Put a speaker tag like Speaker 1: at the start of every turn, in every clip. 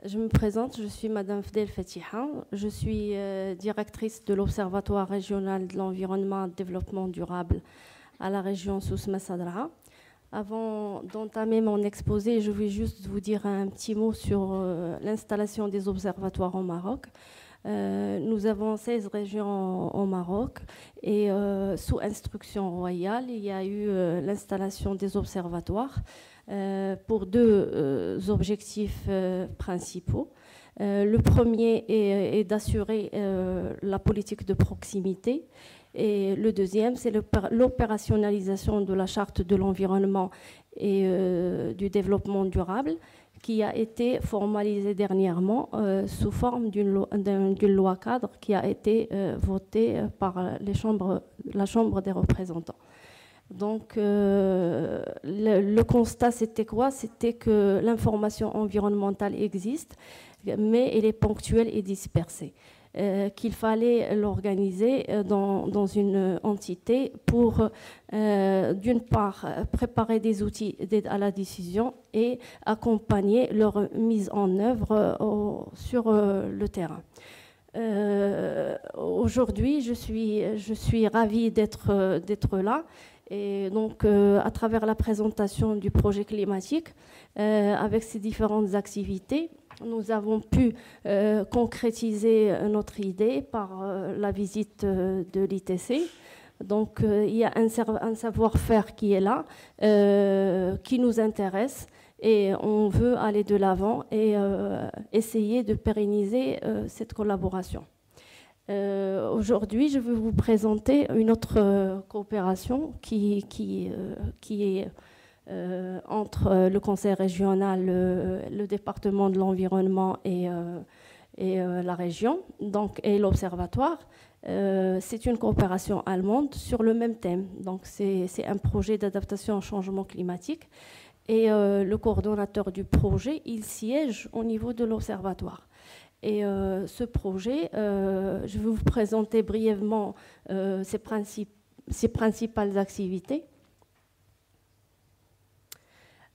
Speaker 1: Je me présente, je suis Madame Fdel Fatiha, je suis directrice de l'Observatoire régional de l'environnement et du développement durable à la région Souss Messaoudra. Avant d'entamer mon exposé, je vais juste vous dire un petit mot sur l'installation des observatoires au Maroc. Nous avons 16 régions au Maroc et sous instruction royale, il y a eu l'installation des observatoires pour deux objectifs principaux. Le premier est d'assurer la politique de proximité et le deuxième, c'est l'opérationnalisation de la charte de l'environnement et du développement durable qui a été formalisée dernièrement sous forme d'une loi cadre qui a été votée par la Chambre des représentants. Donc, le constat, c'était quoi? C'était que l'information environnementale existe, mais elle est ponctuelle et dispersée. Qu'il fallait l'organiser dans une entité pour, d'une part, préparer des outils d'aide à la décision et accompagner leur mise en œuvre sur le terrain. Aujourd'hui, je suis ravie d'être là. Et donc, à travers la présentation du projet climatique, avec ses différentes activités, nous avons pu concrétiser notre idée par la visite de l'ITC. Donc, il y a un savoir-faire qui est là, qui nous intéresse, et on veut aller de l'avant et essayer de pérenniser cette collaboration. Aujourd'hui, je vais vous présenter une autre coopération qui est entre le Conseil régional, le département de l'environnement et la région, donc, et l'Observatoire. C'est une coopération allemande sur le même thème. Donc, c'est un projet d'adaptation au changement climatique. Et le coordonnateur du projet, il siège au niveau de l'Observatoire. Et ce projet, je vais vous présenter brièvement ses principales activités.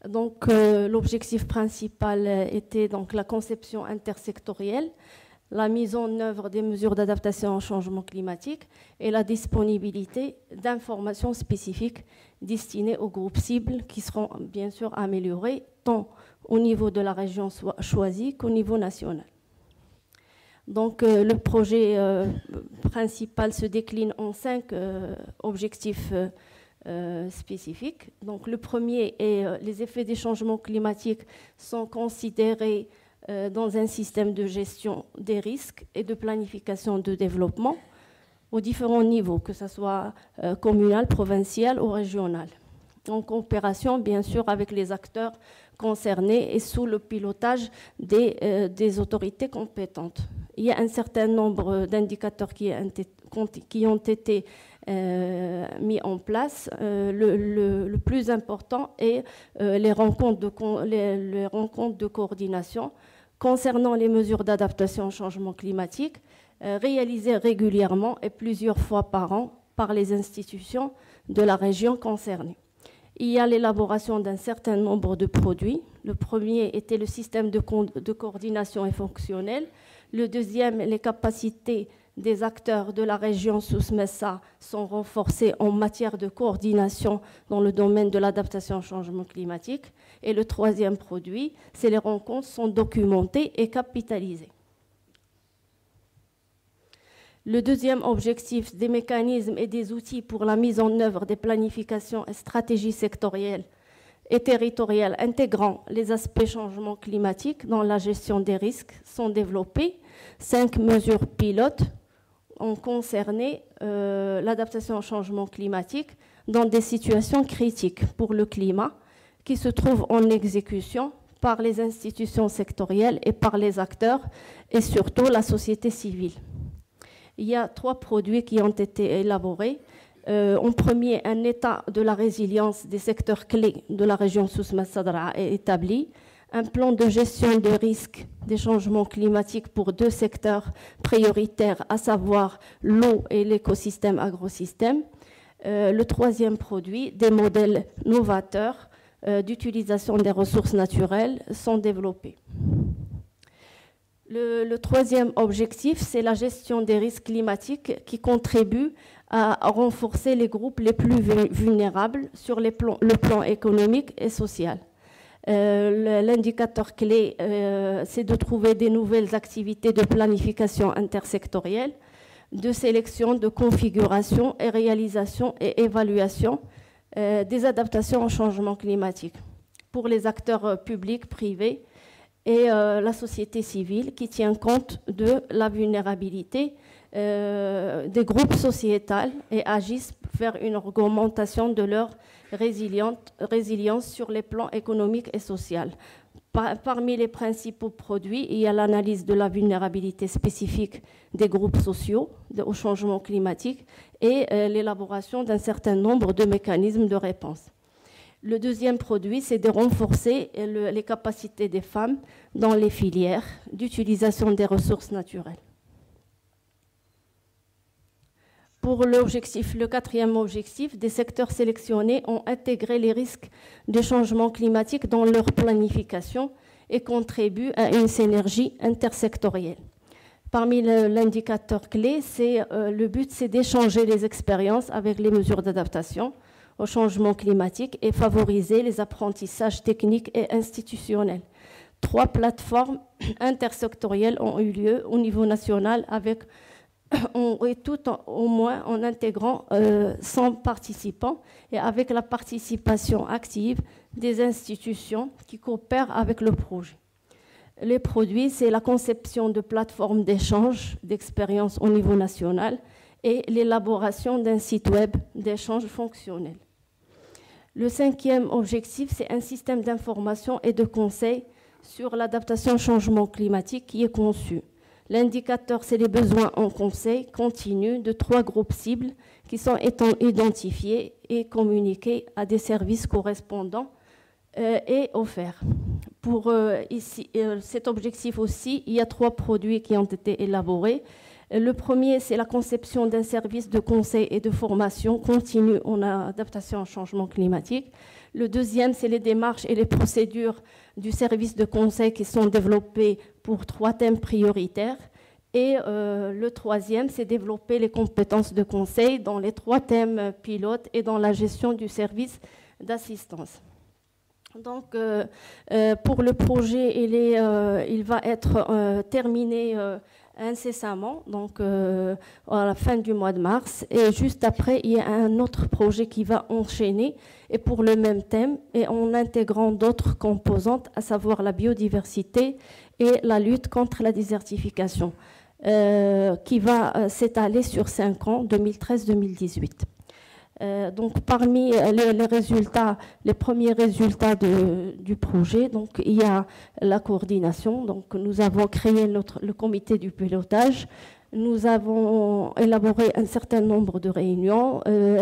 Speaker 1: Donc, l'objectif principal était donc la conception intersectorielle, la mise en œuvre des mesures d'adaptation au changement climatique et la disponibilité d'informations spécifiques destinées aux groupes cibles qui seront bien sûr améliorées tant au niveau de la région choisie qu'au niveau national. Donc, le projet principal se décline en 5 objectifs spécifiques. Donc, le premier est les effets des changements climatiques sont considérés dans un système de gestion des risques et de planification de développement aux différents niveaux, que ce soit communal, provincial ou régional. En coopération, bien sûr, avec les acteurs concernés et sous le pilotage des autorités compétentes. Il y a un certain nombre d'indicateurs qui ont été mis en place. Le plus important est les rencontres de coordination concernant les mesures d'adaptation au changement climatique, réalisées régulièrement et plusieurs fois par an par les institutions de la région concernée. Il y a l'élaboration d'un certain nombre de produits. Le premier était le système de coordination et fonctionnel. Le deuxième, les capacités des acteurs de la région Souss Messa sont renforcées en matière de coordination dans le domaine de l'adaptation au changement climatique. Et le troisième produit, c'est les rencontres sont documentées et capitalisées. Le deuxième objectif, des mécanismes et des outils pour la mise en œuvre des planifications et stratégies sectorielles et territoriales intégrant les aspects changement climatique dans la gestion des risques sont développés. 5 mesures pilotes ont concerné l'adaptation au changement climatique dans des situations critiques pour le climat qui se trouvent en exécution par les institutions sectorielles et par les acteurs et surtout la société civile. Il y a 3 produits qui ont été élaborés. En premier, un état de la résilience des secteurs clés de la région Souss Messaoudra est établi. Un plan de gestion des risques des changements climatiques pour 2 secteurs prioritaires, à savoir l'eau et l'écosystème agrosystème. Le troisième produit, des modèles novateurs d'utilisation des ressources naturelles sont développés. Le troisième objectif, c'est la gestion des risques climatiques qui contribue à renforcer les groupes les plus vulnérables sur le plan économique et social. L'indicateur clé, c'est de trouver des nouvelles activités de planification intersectorielle, de sélection, de configuration et réalisation et évaluation des adaptations au changement climatique pour les acteurs publics, privés et la société civile qui tient compte de la vulnérabilité des groupes sociétals et agissent vers une augmentation de leur résilience sur les plans économiques et sociaux. Parmi les principaux produits, il y a l'analyse de la vulnérabilité spécifique des groupes sociaux au changement climatique et l'élaboration d'un certain nombre de mécanismes de réponse. Le deuxième produit, c'est de renforcer les capacités des femmes dans les filières d'utilisation des ressources naturelles. Pour le quatrième objectif, des secteurs sélectionnés ont intégré les risques de changement climatique dans leur planification et contribuent à une synergie intersectorielle. Parmi l'indicateur clé, le but, c'est d'échanger les expériences avec les mesures d'adaptation au changement climatique et favoriser les apprentissages techniques et institutionnels. 3 plateformes intersectorielles ont eu lieu au niveau national et tout au moins en intégrant 100 participants et avec la participation active des institutions qui coopèrent avec le projet. Les produits, c'est la conception de plateformes d'échange d'expériences au niveau national et l'élaboration d'un site web d'échange fonctionnel. Le cinquième objectif, c'est un système d'information et de conseil sur l'adaptation au changement climatique qui est conçu. L'indicateur, c'est les besoins en conseil continu de 3 groupes cibles qui sont identifiés et communiqués à des services correspondants et offerts. Pour cet objectif aussi, il y a 3 produits qui ont été élaborés. Le premier, c'est la conception d'un service de conseil et de formation continue en adaptation au changement climatique. Le deuxième, c'est les démarches et les procédures du service de conseil qui sont développées pour 3 thèmes prioritaires. Et le troisième, c'est développer les compétences de conseil dans les 3 thèmes pilotes et dans la gestion du service d'assistance. Donc, pour le projet, il va être terminé incessamment, donc à la fin du mois de mars. Et juste après, il y a un autre projet qui va enchaîner, et pour le même thème, et en intégrant d'autres composantes, à savoir la biodiversité et la lutte contre la désertification, qui va s'étaler sur 5 ans, 2013-2018. Donc, parmi les résultats, les premiers résultats du projet, donc, il y a la coordination. Donc, nous avons créé le comité du pilotage. Nous avons élaboré un certain nombre de réunions.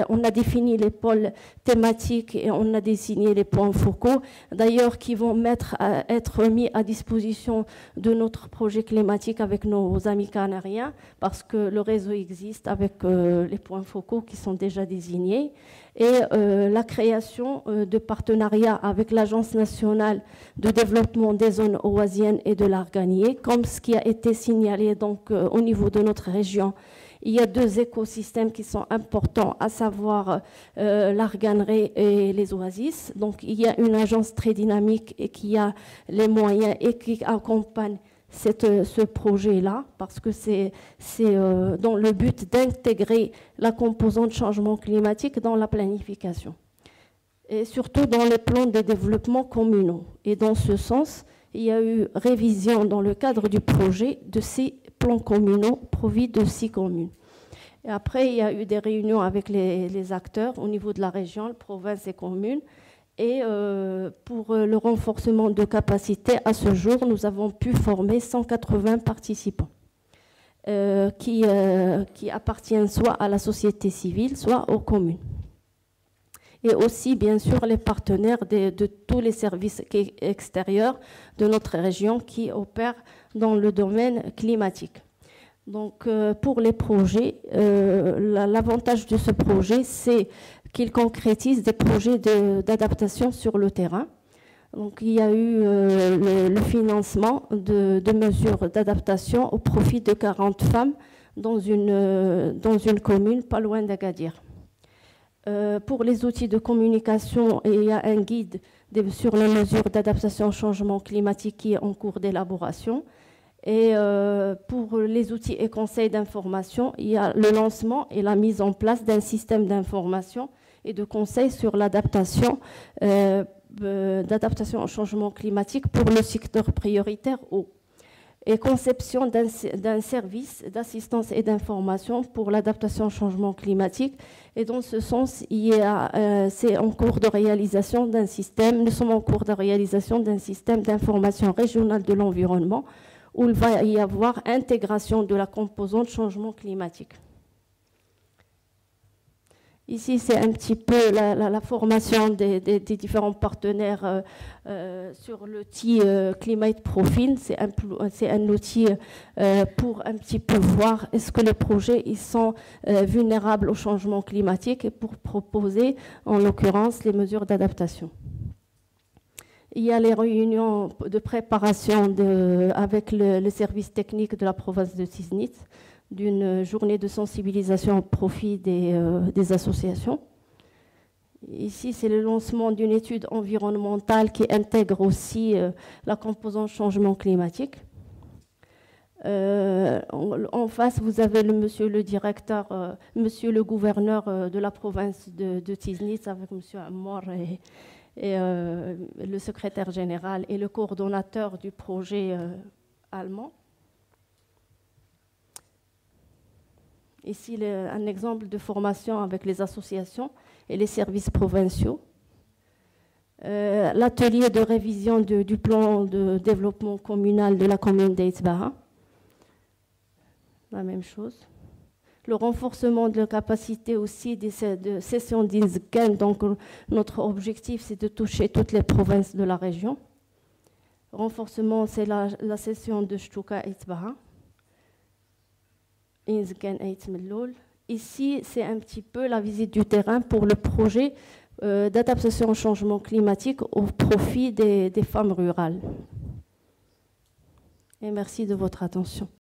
Speaker 1: On a défini les pôles thématiques et on a désigné les points focaux, d'ailleurs, qui vont être mis à disposition de notre projet climatique avec nos amis canariens, parce que le réseau existe avec les points focaux qui sont déjà désignés. Et la création de partenariats avec l'Agence nationale de développement des zones oasiennes et de l'Arganier, comme ce qui a été signalé donc, au niveau de notre région. Il y a 2 écosystèmes qui sont importants, à savoir l'Arganeraie et les oasis. Donc, il y a une agence très dynamique et qui a les moyens et qui accompagne ce projet-là, parce que c'est dans le but d'intégrer la composante changement climatique dans la planification, et surtout dans les plans de développement communaux. Et dans ce sens, il y a eu révision dans le cadre du projet de 6 plans communaux provis de 6 communes. Et après, il y a eu des réunions avec les acteurs au niveau de la région, la province et communes. Et pour le renforcement de capacité, à ce jour, nous avons pu former 180 participants qui appartiennent soit à la société civile, soit aux communes. Et aussi, bien sûr, les partenaires de tous les services extérieurs de notre région qui opèrent dans le domaine climatique. Donc, pour les projets, l'avantage de ce projet, c'est qu'il concrétise des projets d'adaptation sur le terrain. Donc, il y a eu le financement de mesures d'adaptation au profit de 40 femmes dans une commune pas loin d'Agadir. Pour les outils de communication, il y a un guide sur les mesures d'adaptation au changement climatique qui est en cours d'élaboration. Et pour les outils et conseils d'information, il y a le lancement et la mise en place d'un système d'information et de conseils sur l'adaptation au changement climatique pour le secteur prioritaire eau. Et conception d'un service d'assistance et d'information pour l'adaptation au changement climatique. Et dans ce sens, c'est en cours de réalisation d'un système, nous sommes en cours de réalisation d'un système d'information régionale de l'environnement où il va y avoir intégration de la composante changement climatique. Ici, c'est un petit peu la formation des différents partenaires sur l'outil Climate Profile. C'est un outil pour un petit peu voir est-ce que les projets ils sont vulnérables au changement climatique et pour proposer, en l'occurrence, les mesures d'adaptation. Il y a les réunions de préparation avec le service technique de la province de Tiznit, d'une journée de sensibilisation au profit des associations. Ici, c'est le lancement d'une étude environnementale qui intègre aussi la composante changement climatique. En face, vous avez monsieur le directeur, monsieur le gouverneur de la province de Tiznit avec monsieur Ammar et le secrétaire général et le coordonnateur du projet allemand. Ici, un exemple de formation avec les associations et les services provinciaux. L'atelier de révision du plan de développement communal de la commune d'Etzbaha. La même chose. Le renforcement de la capacité aussi de sessions d'Inzken. Donc, notre objectif, c'est de toucher toutes les provinces de la région. Renforcement, c'est la session de Shtuka Etzbaha. Ici, c'est un petit peu la visite du terrain pour le projet d'adaptation au changement climatique au profit des femmes rurales. Et merci de votre attention.